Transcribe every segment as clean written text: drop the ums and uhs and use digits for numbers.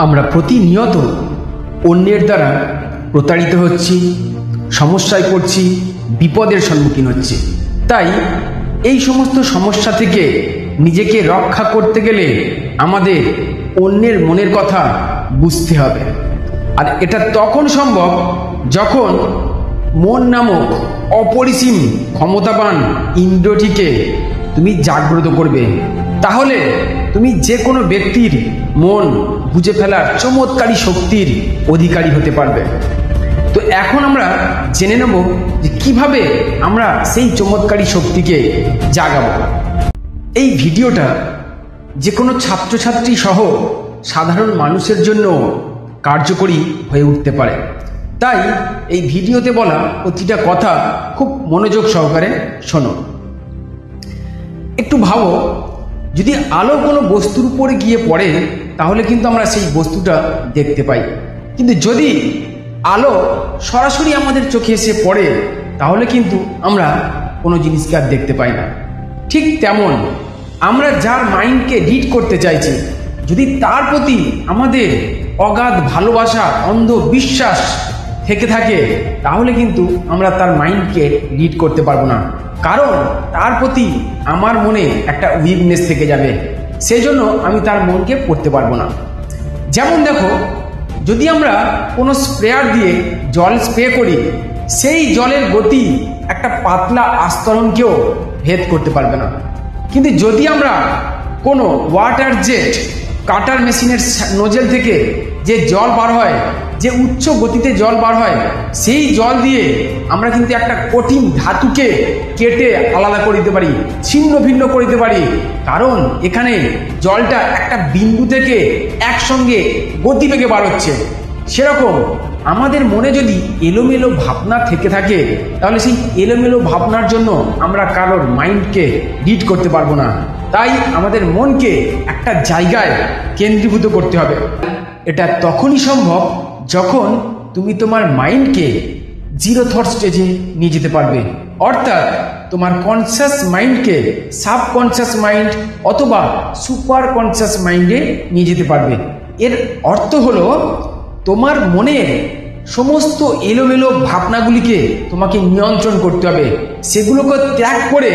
আমরা প্রতিনিয়ত অন্যের দ্বারা প্রতারিত হচ্ছি, সমস্যায় পড়ছি, বিপদের সম্মুখীন হচ্ছি। তাই এই সমস্ত সমস্যা থেকে নিজেকে রক্ষা করতে গেলে আমাদের অন্যের মনের কথা বুঝতে হবে। আর এটা তখন সম্ভব যখন মন নামক অপরিসীম ক্ষমতাবান ইন্দ্রিয়টিকে তুমি জাগ্রত করবে। তাহলে তুমি যে কোনো ব্যক্তির মন বুঝে ফেলার চমৎকারী শক্তির অধিকারী হতে পারবে। তো এখন আমরা জেনে নেব যে কিভাবে আমরা সেই চমৎকারী শক্তিকে জাগাবো। এই ভিডিওটা যে কোনো ছাত্রছাত্রী সহ সাধারণ মানুষের জন্য কার্যকরী হয়ে উঠতে পারে। তাই এই ভিডিওতে বলা প্রতিটা কথা খুব মনোযোগ সহকারে শোনো। একটু ভাবো, যদি আলো কোনো বস্তুর উপরে গিয়ে পড়ে তাহলে কিন্তু আমরা সেই বস্তুটা দেখতে পাই, কিন্তু যদি আলো সরাসরি আমাদের চোখে এসে পড়ে তাহলে কিন্তু আমরা কোনো জিনিসকে আর দেখতে পাই না। ঠিক তেমন আমরা যার মাইন্ডকে রিড করতে চাইছি, যদি তার প্রতি আমাদের অগাধ ভালোবাসা, অন্ধ বিশ্বাস থেকে থাকে তাহলে কিন্তু আমরা তার মাইন্ডকে রিড করতে পারবো না, কারণ তার প্রতি আমার মনে একটা উইকনেস থেকে যাবে। সেই জন্য আমি তার মনকে পড়তে পারবো না। যেমন দেখো, যদি আমরা কোনো স্প্রেয়ার দিয়ে জল স্প্রে করি, সেই জলের গতি একটা পাতলা আস্তরণকেও ভেদ করতে পারবে না। কিন্তু যদি আমরা কোনো ওয়াটার জেট কাটার মেশিনের নোজেল থেকে যে জল বার হয়, যে উচ্চ গতিতে জল বার হয়, সেই জল দিয়ে আমরা কিন্তু একটা কঠিন ধাতুকে কেটে আলাদা করে দিতে পারি, ছিন্ন ভিন্ন করে দিতে পারি, কারণ এখানে জলটা একটা বিন্দু থেকে একসঙ্গে গতিবেগে বার হচ্ছে। সেরকম আমাদের মনে যদি এলোমেলো ভাবনা থেকে থাকে তাহলে সেই এলোমেলো ভাবনার জন্য আমরা কারোর মাইন্ডকে রিড করতে পারবো না। তাই আমাদের মনকে একটা জায়গায় কেন্দ্রীভূত করতে হবে। এটা তখনই সম্ভব যখন তুমি তোমার মাইন্ডকে জিরো থট স্টেজে নিয়ে যেতে পারবে, অর্থাৎ তোমার কনসিয়াস মাইন্ডকে সাবকনসিয়াস মাইন্ড অথবা সুপার কনসিয়াস মাইন্ডে নিয়ে যেতে পারবে। এর অর্থ হলো তোমার মনের সমস্ত এলোমেলো ভাবনাগুলিকে তোমাকে নিয়ন্ত্রণ করতে হবে, সেগুলোকে ত্যাগ করে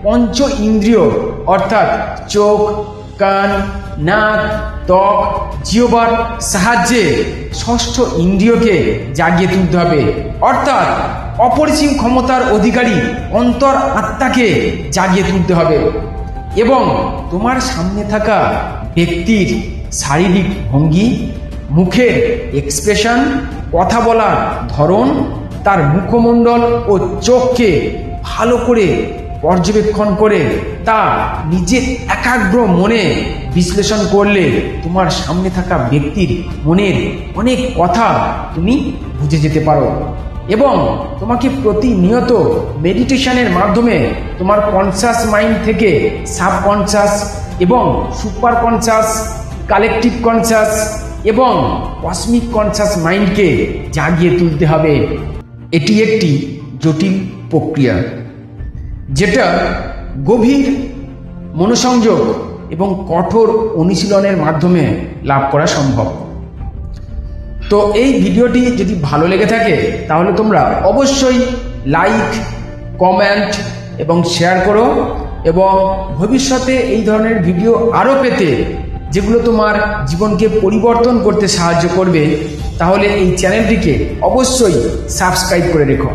পঞ্চ ইন্দ্রিয় অর্থাৎ চোখ, কান, নাক, ত্বক, জিহ্বার সাহায্যে ষষ্ঠ ইন্দ্রিয়কে জাগিয়ে তুলতে হবে, অর্থাৎ অপরিসীম ক্ষমতার অধিকারী অন্তর আত্মাকে জাগিয়ে তুলতে হবে। এবং তোমার সামনে থাকা ব্যক্তির শারীরিক ভঙ্গি, মুখের এক্সপ্রেশন, কথা বলার ধরন, তার মুখমণ্ডল ও চোখকে ভালো করে পর্যবেক্ষণ করে তা নিজের একাগ্র মনে বিশ্লেষণ করলে তোমার সামনে থাকা ব্যক্তির মনের অনেক কথা তুমি বুঝে যেতে পারো। এবং তোমাকে প্রতিনিয়ত মেডিটেশনের মাধ্যমে তোমার কনসাস মাইন্ড থেকে সাবকনসাস এবং সুপার কনসাস, কালেকটিভ কনসাস এবং কসমিক কনসাস মাইন্ডকে জাগিয়ে তুলতে হবে। এটি একটি জটিল প্রক্রিয়া যেটা গভীর মনোসংযোগ এবং কঠোর অনুশীলনের মাধ্যমে লাভ করা সম্ভব। তো এই ভিডিওটি যদি ভালো লেগে থাকে তাহলে তোমরা অবশ্যই লাইক, কমেন্ট এবং শেয়ার করো। এবং ভবিষ্যতে এই ধরনের ভিডিও আরও পেতে, যেগুলো তোমার জীবনকে পরিবর্তন করতে সাহায্য করবে, তাহলে এই চ্যানেলটিকে অবশ্যই সাবস্ক্রাইব করে রেখো।